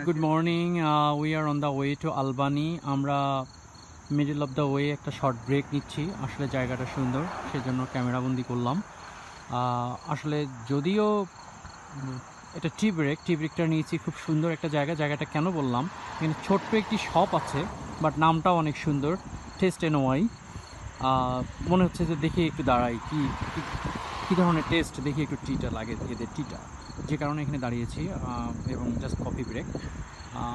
Good morning. We are on the way to Albany. আমরা middle of the way একটা short break নিচ্ছি। আসলে জায়গাটা সুন্দর, সেজন্য ক্যামেরাবন্দি করলাম। আসলে যদিও এটা টি ব্রেকটা নিয়েছি, খুব সুন্দর একটা জায়গাটা কেন বললাম, এখানে ছোট্ট একটি শপ আছে, বাট নামটাও অনেক সুন্দর, টেস্ট এন ওয়াই। মনে হচ্ছে যে দেখি একটু দাঁড়াই, কী ধরনের টেস্ট দেখি, একটু টিটা লাগে এদের টিটা, যে কারণে এখানে দাঁড়িয়েছি এবং জাস্ট কফি ব্রেক।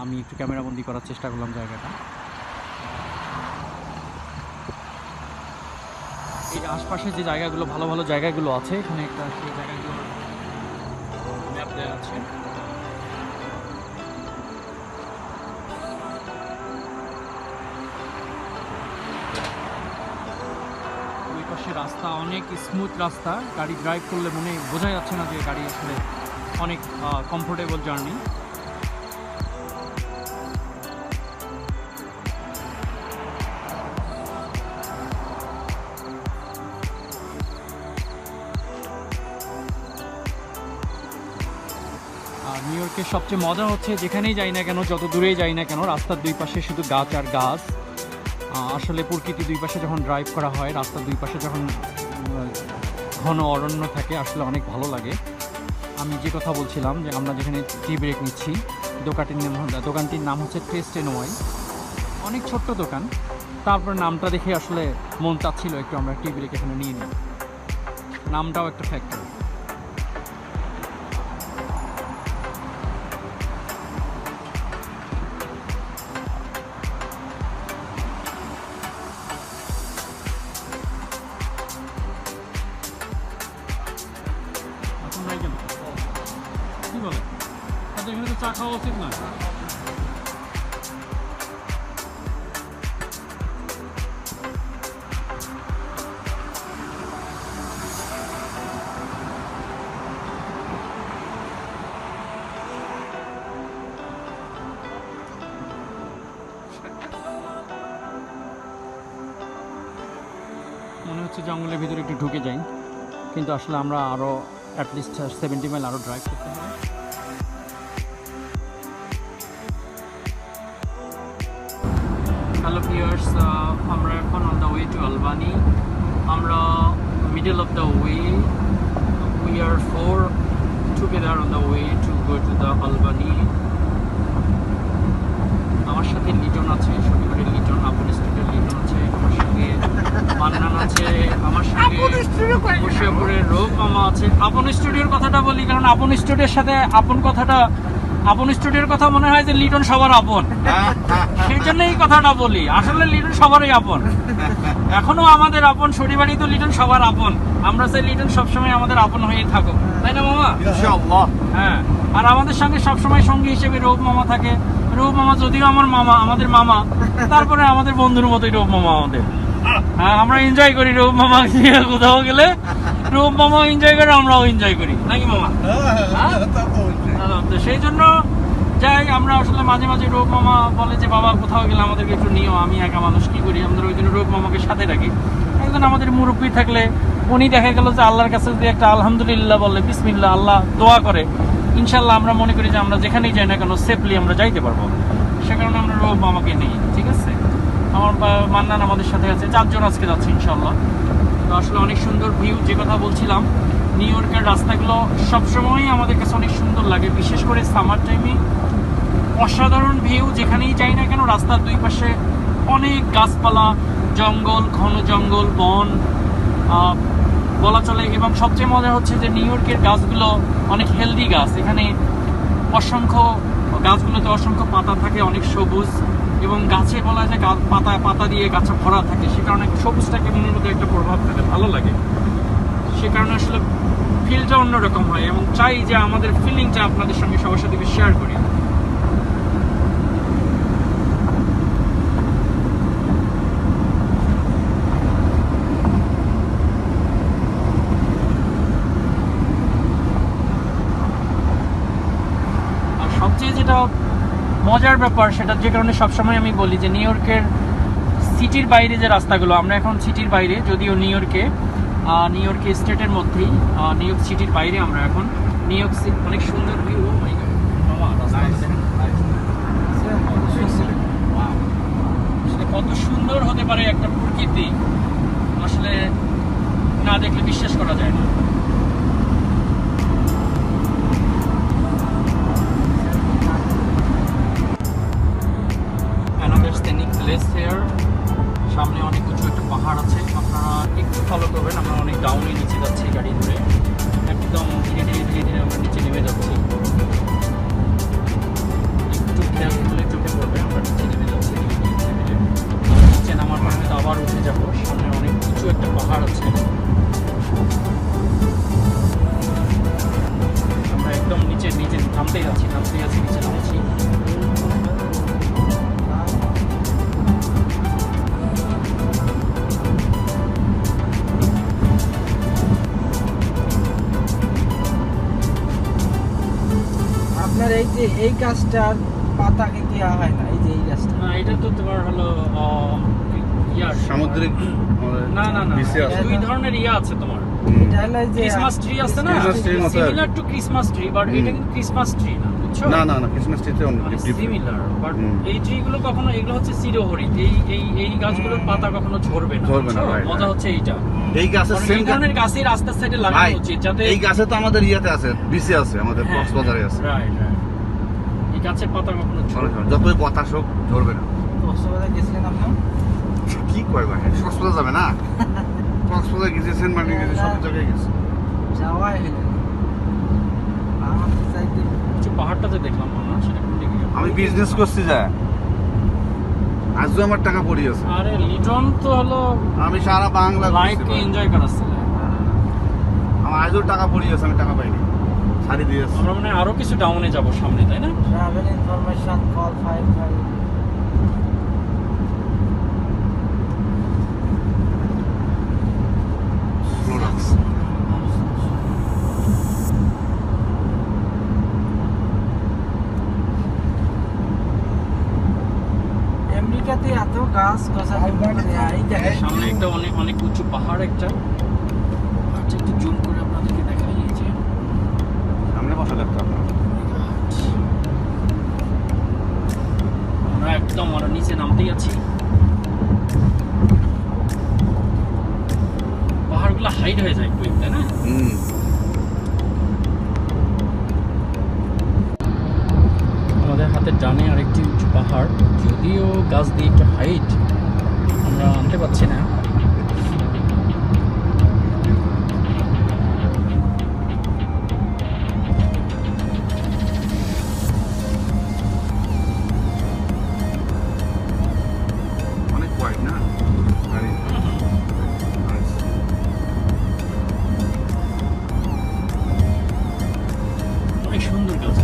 আমি একটু ক্যামেরাবন্দি করার চেষ্টা করলাম জায়গাটা। এই আশপাশে যে জায়গাগুলো, ভালো ভালো জায়গাগুলো আছে, এখানে একটা সেই জায়গাগুলোর ম্যাপ দেওয়া আছে। ওই পাশে রাস্তা অনেক স্মুথ রাস্তা, গাড়ি ড্রাইভ করলে বোঝা যাচ্ছে না যে গাড়ি আসলে অনেক কমফোর্টেবল জার্নি। নিউ ইয়র্কের সবচেয়ে মজা হচ্ছে, যেখানেই যাই না কেন, যত দূরেই যাই না কেন, রাস্তার দুই পাশে শুধু গাছ আর গাছ। আসলে প্রকৃতি দুই পাশে যখন ড্রাইভ করা হয়, রাস্তার দুই পাশে যখন ঘন অরণ্য থাকে, আসলে অনেক ভালো লাগে। আমি যে কথা বলছিলাম যে আমরা যেখানে টি ব্রেক নিচ্ছি, দোকানটির নাম হচ্ছে টেস্ট এন ওয়াই। অনেক ছোট্ট দোকান, তারপর নামটা দেখে আসলে মন চাচ্ছিল একটু আমরা টি ব্রেক এখানে নিয়ে নিই। নামটাও একটা ফ্যাক্টর। কি বলে এখানে তো চা খাওয়া উচিত না। মনে হচ্ছে জঙ্গলের ভিতরে একটু ঢুকে যাই, কিন্তু আসলে আমরা আরও অ্যাটলিস্ট 70 মাইল আরও ড্রাইভ করতে হবে। হ্যালো ভিউয়ার্স, আমরা এখন on the way to Albany. আমরা middle of the way, we are 4 together on the way to go to the Albany. আমার সাথে লিটন আছে, শনিবারের লিটন, আপন স্ট্রিটের লিটন আছে, আমার সঙ্গে মান্নান আছে, আমার সঙ্গে বসিয়াপুরের রোগ মামা আছে। আপন স্টুডিওর কথাটা বলি, কারণ আপন স্টুডিওর সাথে আপন স্টুডিওর কথা মনে হয় যে লিটন সবার আপন, সেই জন্য এই কথাটা বলি। আসলে লিটন সবারই আপন, এখনো আমাদের আপন, শনিবারই তো লিটন সবার আপন। আমরা চাই লিটন সবসময় আমাদের আপন হয়ে থাকুক, তাই না মামা? ইনশাআল্লাহ। হ্যাঁ, আর আমাদের সঙ্গে সবসময় সঙ্গী হিসেবে রোগ মামা থাকে। রোগ মামা যদিও আমাদের মামা, তারপরে আমাদের বন্ধুর মতোই রোগ মামা আমাদের। হ্যাঁ, আমরা এনজয় করি রোগ মামা কোথাও গেলে, রোগ মামা এনজয় করে, আমরাও এনজয় করি, নাকি মামা? তো সেই জন্য যাই আমরা। আসলে মাঝে মাঝে রোগ মামা বলে যে বাবা কোথাও গেলে আমাদেরকে একটু নিও। আমি একা মানুষ, কি করি, আমাদের ওই জন্য রোগ মামাকে সাথে রাখি। একজন আমাদের মুরব্বী থাকলে উনি দেখা গেল যে আল্লাহর কাছে যদি একটা আলহামদুলিল্লাহ বলে, বিসমিল্লাহ, আল্লাহ দোয়া করে, ইনশাল্লাহ আমরা মনে করি যে আমরা যেখানেই যাই না কেন সেফলি আমরা যাইতে পারবো। সে কারণে আমরা রোগ মামাকে নিই, ঠিক আছে? আমার মান্নান আমাদের সাথে আছে, 4 জন আজকে যাচ্ছে ইনশাল্লাহ। তো আসলে অনেক সুন্দর ভিউ, যে কথা বলছিলাম, নিউ ইয়র্কের রাস্তাগুলো সবসময়ই আমাদের কাছে অনেক সুন্দর লাগে, বিশেষ করে সামার টাইমে। অসাধারণ ভিউ, যেখানেই যাই না কেন রাস্তার দুই পাশে অনেক গাছপালা, জঙ্গল, ঘন জঙ্গল, বন বলা চলে। এবং সবচেয়ে মজা হচ্ছে যে নিউ ইয়র্কের গাছগুলো অনেক হেলদি গাছ। এখানে গাছগুলোতে অসংখ্য পাতা থাকে, অনেক সবুজ, এবং গাছে বলা যায় পাতা দিয়ে গাছে ভরা থাকে, সে কারণে সবুজটাকে মনের মধ্যে একটা প্রভাব ফেলে, ভালো লাগে। সে কারণে আসলে ফিলটা অন্যরকম হয়, এবং চাই যে আমাদের ফিলিংটা আপনাদের সঙ্গে সবার সাথে শেয়ার করি। আর সবচেয়ে যেটা মজার ব্যাপার, সেটা যে কারণে সবসময় আমি বলি যে নিউ ইয়র্কের সিটির বাইরে যে রাস্তাগুলো, আমরা এখন সিটির বাইরে, যদিও নিউ ইয়র্কে স্টেটের মধ্যেই, নিউ ইয়র্ক সিটির বাইরে আমরা এখন। নিউ ইয়র্ক অনেক সুন্দর ভিউ। অনুভূতি আসলে না দেখলে বিশ্বাস করা যায় না। Another scenic place here. সামনে অনেক উঁচু একটা পাহাড় আছে, আপনারা একটু ফলো করবেন। আমরা অনেক ডাউনে নিচে যাচ্ছি গাড়ি ধরে, একদম ধীরে ধীরে ধীরে ধীরে আমরা নিচে নেমে যাচ্ছি। একটু খেয়াল করলে চোখে পড়বে আমরা নিচে নেমে যাচ্ছি। নিচে নামার পরে তো আবার উঠে যাবো। সামনে অনেক উঁচু একটা পাহাড় আছে, আমরা একদম নিচে নিচে নামতেই যাচ্ছি নিচে নামছি। আপনার এই যে এই গাছটার পাতাকে দেওয়া হয় না, এই যে এই গাছটা, না এটা তো তোমার হলো সামুদ্রিক না না না, বিসি আছে। দুই ধরনের আছে তোমার। এটা হলো এই যে ক্রিসমাস ট্রি আছে না, Christmas tree মতো আর কি। Similar to Christmas tree, but এটা কিন্তু ক্রিসমাস ট্রি না, বুঝছো? না না না, ক্রিসমাস ট্রিতে অনেক সিমিলার, বাট হুম। এই ট্রিগুলো কখনো, এগুলো হচ্ছে চিরহরিৎ। এই গাছগুলোর পাতা কখনো ঝরবে না, ঝরবে না, বুঝছো? right, মজা right. হচ্ছে এইটা। এই গাছের কারণ সেম এই ধরনের গাছের রাস্তার সাইডে ভাই, লাগানো উচিত, যাতে এই গাছে তো আমাদের ইয়াতে আছে, বিসি আছে, আমাদের হ্যাঁ, কক্সবাজারে আছে। Right right. এই গাছের পাতা কখনো ঝরবে না। যতই বাতাস হোক ঝরবে না। কক্সবাজার গেছিলেন আপনি? কি কয় ভাই, কক্সবাজার যাবে না? কক্সবাজার গেছে, সেন্ট মার্টিন গেছে, সব জায়গায় গেছে। যাওয়াই হলো না। আমাদের চাইতে কিছু পাহাড়টাতে দেখলাম না, সেটা কোন দিকে? আমি বিজনেস করছি যা, আজও আমার টাকা পড়ি আছে। আরে লিটন তো হলো আমি সারা বাংলা ঘুরছি লাইফকে ভাই। এনজয় করাচ্ছে। আমার আজও টাকা পড়ি আছে, আমি টাকা পাইনি, ছাড়ি দিয়েছি। আমরা মানে আরো কিছু ডাউনে যাব সামনে, তাই না? ট্রাভেল ইনফরমেশন কল 55 আমেরিকাতে এত গাছ গাছালি এই দেখেন সামনে একটা অনেক অনেক উঁচু পাহাড় একটা। আচ্ছা একটু জুম করে আপনাদেরকে দেখাই, এই যে সামনে বসা লাগতো আপনার। আমরা একদম আমরা নিচে নামতেই আছি। পাহাড়গুলো হাইট হয়ে যায় একটু, তাই না? আমাদের হাতের ডানে আরেকটি উঁচু পাহাড়, যদিও গাছ দিয়ে একটু হাইট, আমরা আনতে পারছি না। অনেক ওয়াইড না গাড়ি। অনেক সুন্দর গাছ।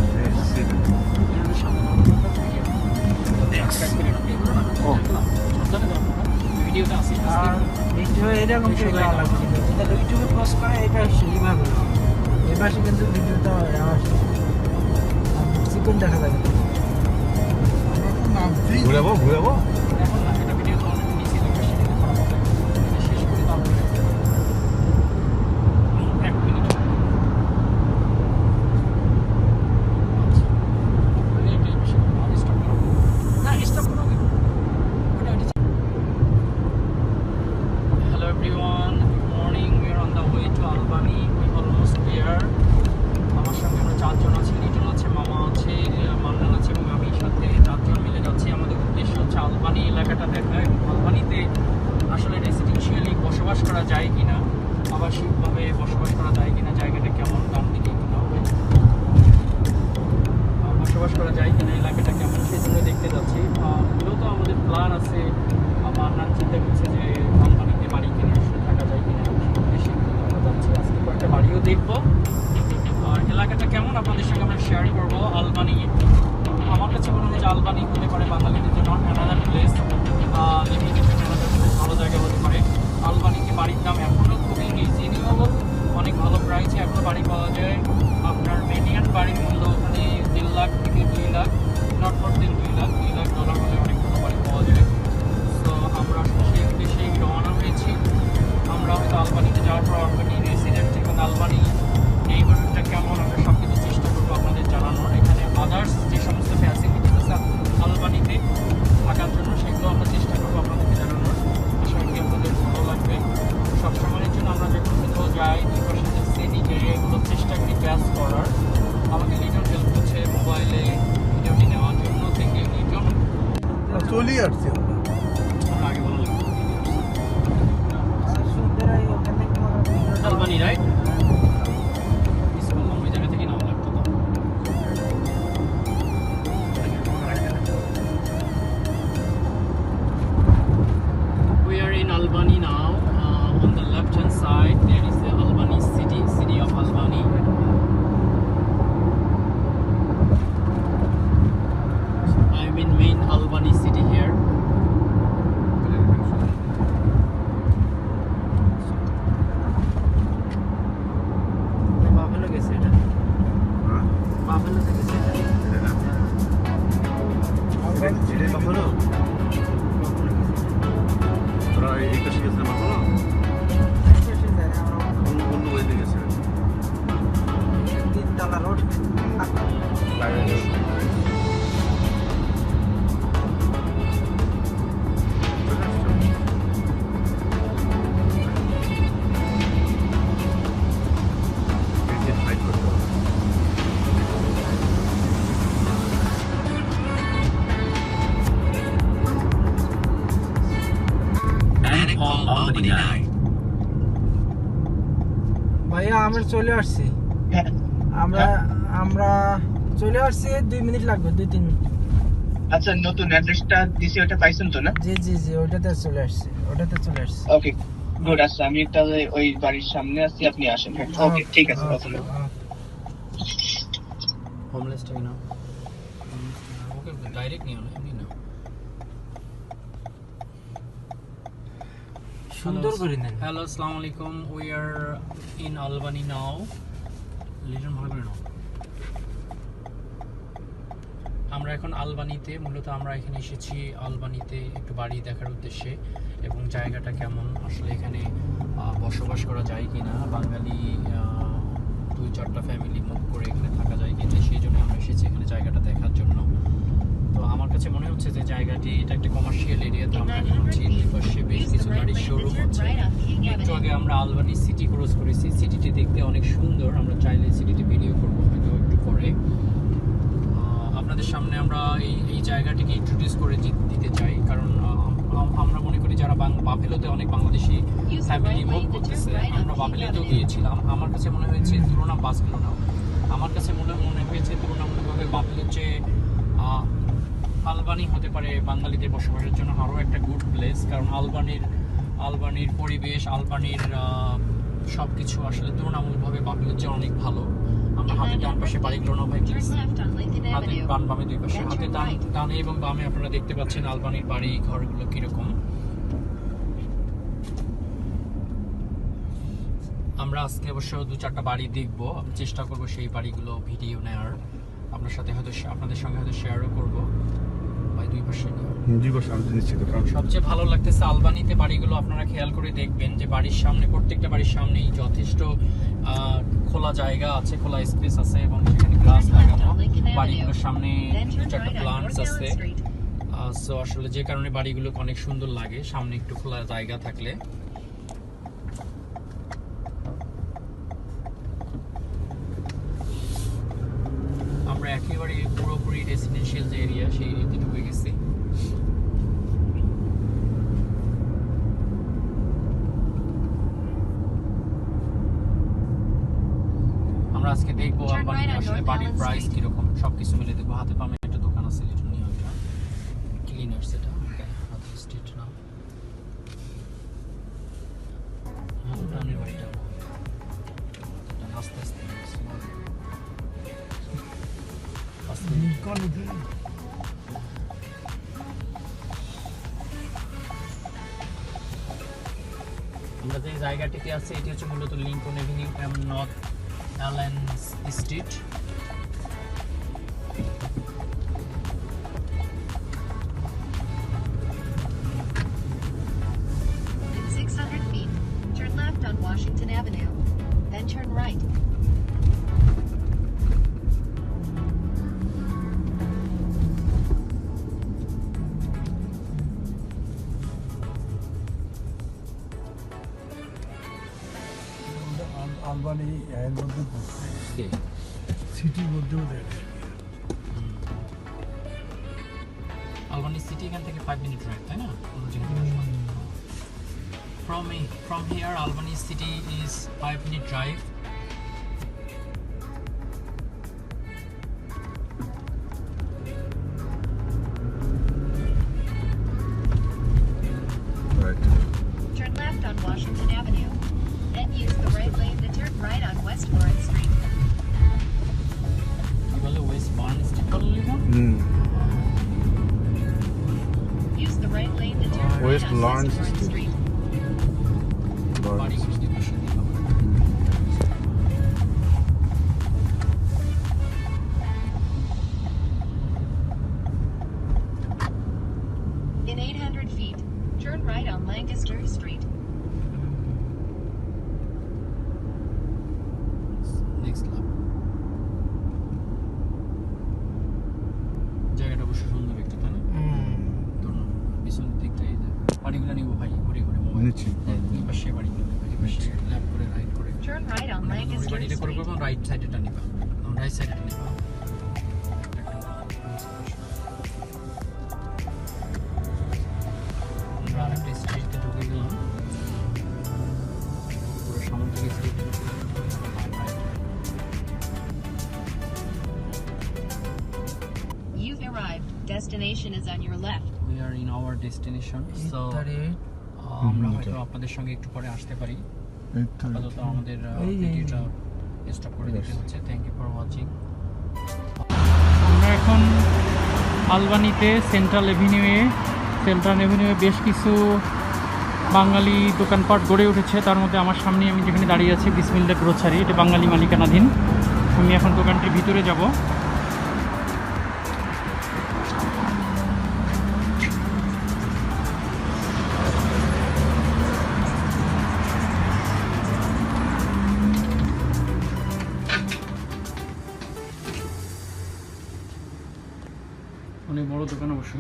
ভিডিওটা আছে আর ভিডিও এরকম করে দেওয়া লাগবে, যেটা ইউটিউবে পোস্ট করে এটা সেইভাবে। এবার কিন্তু ভিডিওটা চিকন দেখা যাবে। ঘুরাবো ঘুরাবো। এখন না, এটা ভিডিও তো অনেক নিচে দেখবে, সেটা খারাপ হবে। এটা শেষ করে তারপরে 1 minute. Hello everyone, good morning. We are on the way to Albany. We almost there. আমার সঙ্গে আমরা 4 জন আছি, লিটন আছে, মামা আছে, মান্নান আছে এবং আমি, সাথে 4 জন মিলে যাচ্ছি। আমাদের উদ্দেশ্য হচ্ছে আলবানি এলাকাটা দেখা এবং আলবানিতে আসলে রেসিডেন্সিয়ালি বসবাস করা যায় কিনা, আবাসিকভাবে বসবাস করা যায় কিনা, জায়গাটা কেমন, ডান দিকে কিনা হবে, বসবাস করা যায় কিনা, এলাকাটা কেমন, সেগুলো দেখতে যাচ্ছি। মূলত আমাদের প্ল্যান আছে, মান্নান চিন্তা করছে যে আলবানিতে বাড়ি কিনে থাকা যায় কিনা, বেশি আমরা যাচ্ছি। আজকে কয়েকটা বাড়িও দেখবো, আর এলাকাটা কেমন আপনাদের সঙ্গে আমরা শেয়ার করবো। আলবানি আমার কাছে মনে হয় যে আলবানি হতে পারে বাঙালিদের জন্য অ্যানাদার প্লেস, ভালো জায়গা হতে পারে। আলবানিতে বাড়ির দাম এখনও খুবই রিজনেবল, অনেক ভালো প্রাইসে এখনও বাড়ি পাওয়া যায়। আপনার মেডিয়ান বাড়ির মূল্য ওখানে 1.5 লাখ থেকে 2 lakh, not more than 2 lakh dollar হলে অনেক ভালো বাড়ি পাওয়া যায়। তো আমরা সেই উদ্দেশ্যেই রওনা হয়েছি। আমরা হয়তো আলবানিতে যাওয়ার পর আলবানি রেসিডেন্ট এবং আলবানি নেইবারহুডটা কেমন, আমরা সব কিছু চেষ্টা করবো আপনাদের জানানোর। এখানে আদার্স যে সমস্ত ফ্যাসিলিটিস আছে আলবানিতে থাকা চলে আসছি আমরা। আমরা আগে বলা লাগতো সুন্দর এই ওখানে কি মনে আলবানি রাইট মিস করলাম ওই জায়গা থেকে নাম লাগতো তো We are in Albany now. On the left hand side there is the Albany city of Albany. I'm in main Albany city here. Buffalo গেছে এটা হ্যাঁ, বাফেলো থেকে গেছে এটা এটা না। এটাই বাফালো? তোরা এই পাশে গেছিলাম বাফালো? অন্য ওয়েতে গেছে। তিনতলা রোড বাইরে গেছে। চলে আসছো? এই যে hide করতে হবে। ভাইয়া আমরা চলে আসছি আমরা আমরা চলে আসছি 2 মিনিট লাগবে 2-3 মিনিট আচ্ছা নতুন অ্যাড্রেসটা দিছি ওটা পাইছেন তো না জি জি জি ওটাতে চলে আসছি ওকে গুড আচ্ছা আমি তাহলে ওই বাড়ির সামনে আছি আপনি আসেন ওকে ঠিক আছে ওকে Homeless টাই না ওকে ডাইরেক্ট নিও না এমনি না সুন্দর করে নেন হ্যালো আসসালামু আলাইকুম উই আর ইন আলবানি নাও লিটন ভালো করে নাও আমরা এখন আলবানিতে মূলত আমরা এখানে এসেছি আলবানিতে একটু বাড়ি দেখার উদ্দেশ্যে এবং জায়গাটা কেমন আসলে এখানে বসবাস করা যায় কিনা বাঙালি 2-4টা ফ্যামিলি মুভ করে এখানে থাকা যায় কিনা সেই জন্য আমরা এসেছি এখানে জায়গাটা দেখার জন্য তো আমার কাছে মনে হচ্ছে যে জায়গাটি এটা একটা কমার্শিয়াল এরিয়া তো আমরা এখন হচ্ছি পাশে বেশ কিছু গাড়ির শোরুম হচ্ছে একটু আগে আমরা আলবানি সিটি ক্রস করেছি সিটিটি দেখতে অনেক সুন্দর আমরা চাইলে সিটিটি ভিডিও করবো হয়তো একটু পরে আপনাদের সামনে আমরা এই জায়গাটিকে ইন্ট্রোডিউস করে দিতে চাই কারণ আমরা মনে করি যারা বাফেলোতে অনেক বাংলাদেশি ফ্যামিলি মুভ করতেছে আমরা বাফেলোতেও গিয়েছিলাম আমার কাছে মনে হয়েছে তুলনা বাসগুলো আমার কাছে মনে হয়েছে তুলনামূলকভাবে বাফেলোর চেয়ে আলবানি হতে পারে বাঙালিদের বসবাসের জন্য আরও একটা গুড প্লেস কারণ আলবানির পরিবেশ আলবানির সব কিছু আসলে তুলনামূলকভাবে বাফেলোর চেয়ে অনেক ভালো আমরা হাতের ডান পাশে বাড়িগুলো না ভাই প্লিজ হাতের বাম বামে দুই পাশে হাতের ডানে এবং বামে আপনারা দেখতে পাচ্ছেন আলবানির বাড়ি ঘরগুলো কিরকম আমরা আজকে অবশ্য 2-4টা বাড়ি দেখবো চেষ্টা করব সেই বাড়িগুলো ভিডিও নেওয়ার আপনাদের সঙ্গে হয়তো শেয়ারও করবো ভাই দুই পাশে নিশ্চিত কারণ সবচেয়ে ভালো লাগতেছে আলবানিতে বাড়িগুলো আপনারা খেয়াল করে দেখবেন যে বাড়ির সামনে প্রত্যেকটা বাড়ির সামনেই যথেষ্ট খোলা জায়গা আছে খোলা স্পেস আছে এবং সেখানে গ্রাস লাগানো বাড়িগুলোর সামনে 2-4টা প্লান্টস আছে সো আসলে যে কারণে বাড়িগুলো অনেক সুন্দর লাগে সামনে একটু খোলা জায়গা থাকলে আমরা একেবারে পুরোপুরি রেসিডেন্সিয়াল যে এরিয়া সেই এরিয়াতে ঢুকে গেছি আমরা আজকে দেখবো আলবানিতে আসলে বাড়ির প্রাইস কিরকম সবকিছু মিলে দেখবো হাতে পামে একটা দোকান আছে লিটন নিয়ে ওইটা ক্লিনার্স এটা হাতে স্ট্রিট না ডানের বাড়িটা আস্তে আস্তে আমরা যে জায়গাটিতে আছি এটি হচ্ছে মূলত Lincoln Avenue M North Allen Street In 600 feet, turn left on Washington Avenue, then turn right. Albani এর মধ্যে পড়ছে সিটির মধ্যেও দেখে আলবানি সিটি সিটি এখান থেকে 5 মিনিট ড্রাইভ, তাই না? From here, Albany city is 5-minute drive. Right. Turn left on Washington Avenue. Then use the right lane to turn right on West Lawrence Street. কি বলে ওয়েস্ট বার্ন স্ট্রিট বললি না? Use the right lane to turn right West on Lawrence West Lawrence Street. Street. বাড়ি খুঁজতে পারছি না। In 800 feet, turn right on Lancaster Street. Next লাভ। জায়গাটা অবশ্য সুন্দর একটু, তাই না? তোর পিছনের দিকটা এই যে বাড়িগুলো নিবো ভাই, ঘুরে ঘুরে মোবাইল নিচ্ছি। এই পাশে বাড়িগুলো ল্যাপ করে রাইট করে Turn right on ওই Lancaster বাড়িটা করে Street. করবো রাইট সাইডেটা নিবা, রাইট সাইডেটা নিবা। আমরা আরেকটা স্ট্রিটে ঢুকে গেলাম, পুরো সামনে থেকে street. You've arrived. Destination is on your left. We are in our destination. So আমরা হয়তো আপনাদের সঙ্গে একটু পরে আসতে পারি। আপাতত আমাদের ভিডিওটা স্টপ করে দিতে হচ্ছে। Thank you for watching. আমরা এখন আলবানিতে সেন্ট্রাল এভিনিউয়ে বেশ কিছু বাঙালি দোকানপাট গড়ে উঠেছে। তার মধ্যে আমার সামনে আমি যেখানে দাঁড়িয়ে আছি বিসমিল্লাহ গ্রোসারি, এটা বাঙালি মালিকানাধীন। আমি এখন দোকানটির ভিতরে যাব। অনেক বড় দোকান অবশ্য।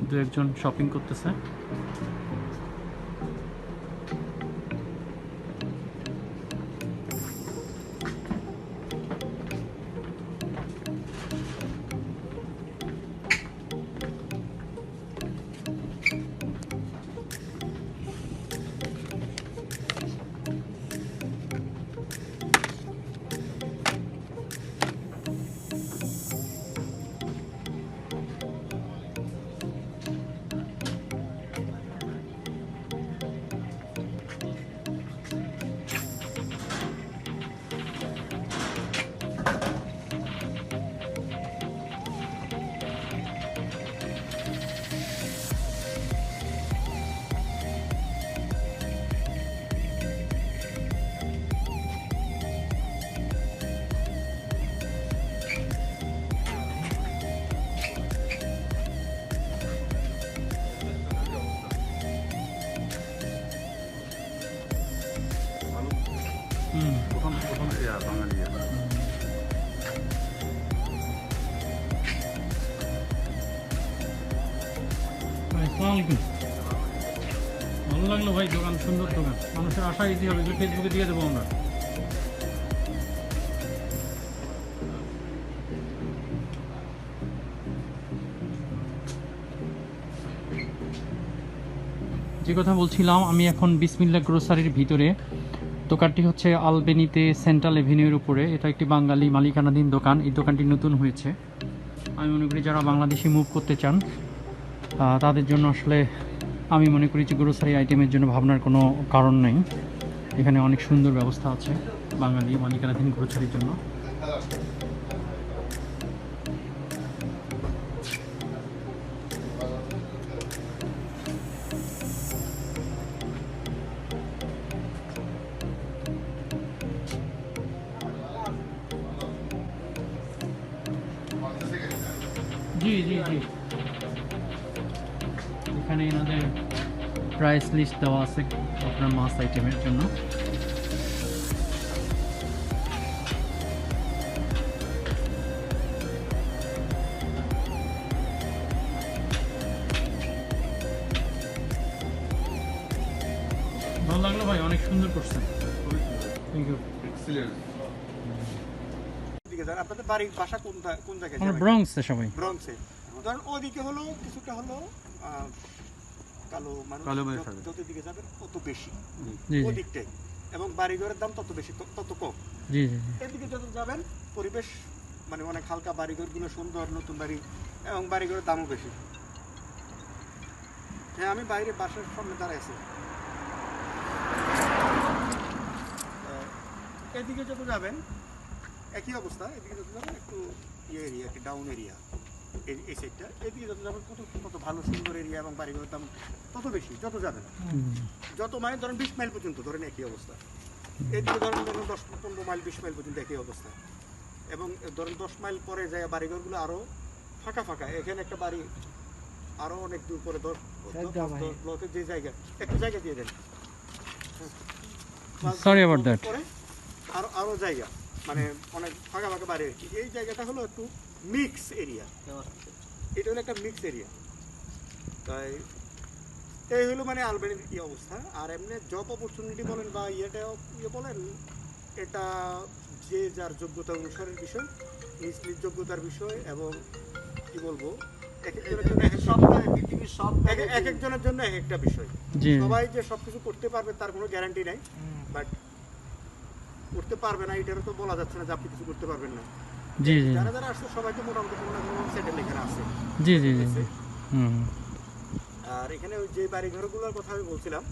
দু একজন শপিং করতেছে। প্রথম বাঙালি আসসালামাইকুম। ভালো লাগলো ভাই, দোকান সুন্দর দোকান, মানুষের আশা ইজি হবে। এগুলো ফেসবুকে দিয়ে দেবো আমরা। যে কথা বলছিলাম, আমি এখন বিসমিল্লাহ গ্রোসারির ভিতরে। দোকানটি হচ্ছে আলবেনিতে সেন্ট্রাল এভিনিউর উপরে। এটা একটি বাঙালি মালিকানাধীন দোকান। এই দোকানটি নতুন হয়েছে। আমি মনে করি যারা বাংলাদেশে মুভ করতে চান তাদের জন্য আসলে আমি মনে করি যে গ্রোসারি আইটেমের জন্য ভাবনার কোনো কারণ নেই। এখানে অনেক সুন্দর ব্যবস্থা আছে বাঙালি মালিকানাধীন গ্রোসারির জন্য। জি জি জি, এখানে এনাদের প্রাইস লিস্ট দেওয়া আছে আপনার মাছ আইটেমের জন্য। করছেন, থ্যাংক ইউ। এক্সিলেন্ট। দিকে যান, আপনাদের বাড়ির বাসা কোন জায়গায়? আমরা ব্রঙ্কসে সবাই। ব্রঙ্কসে। ধরেন ওদিকে হলো কিছুটা হলো কালো মানুষ, কালো মানুষ থাকে। যত দিকে যাবেন তত বেশি জি জি ওদিকটাই, এবং বাড়িঘরের দাম তত বেশি তত কম। জি জি এদিকে যত যাবেন পরিবেশ মানে অনেক হালকা, বাড়িঘরগুলো সুন্দর, নতুন বাড়ি, এবং বাড়িঘরের দামও বেশি। হ্যাঁ, আমি বাইরে বাসার সামনে দাঁড়াই আছি। এদিকে যত যাবেন একই অবস্থা, এদিকে যত যাবেন একটু এরিয়া, একটু ডাউন এরিয়া এই সাইডটা। এদিকে যত যাবেন তত ভালো সুন্দর এরিয়া, এবং বাড়িঘরের দাম তত বেশি যত যাবেন। যত মানে ধরেন 20 মাইল পর্যন্ত ধরেন একই অবস্থা। এদিকে ধরেন 10-15 মাইল 20 মাইল পর্যন্ত একই অবস্থা, এবং ধরেন 10 মাইল পরে যায় বাড়িঘরগুলো আরও ফাঁকা ফাঁকা। এখানে একটা বাড়ি আরও অনেক দূর পরে 10 ব্লকের যে জায়গা, একটু জায়গা দিয়ে দেন। Sorry about that. পরে আরও জায়গা মানে অনেক ফাঁকা ফাঁকা বাড়ি আর কি। এই জায়গাটা হলো একটু মিক্স এরিয়া, এটা হলো একটা মিক্স এরিয়া। তাই এই হলো মানে আলবেনির কি অবস্থা। আর এমনি জব অপরচুনিটি বলেন বা ইয়ে বলেন, এটা যে যার যোগ্যতা অনুসারের বিষয়, নিজ নিজ যোগ্যতার বিষয়, এবং কি বলবো এক একজনের জন্য এক একজনের জন্য এক একটা বিষয়। জি সবাই যে সবকিছু করতে পারবে তার কোনো গ্যারান্টি নাই, বাট করতে পারবে না এটারও তো বলা যাচ্ছে না যে আপনি কিছু করতে পারবেন না। জি জি যারা যারা আসছে সবাই তো মোটামুটি কোনো না কোনো সেটেল এখানে আছে। জি জি জি হুম আর এখানে ওই যে বাড়ি ঘরগুলোর কথা আমি বলছিলাম,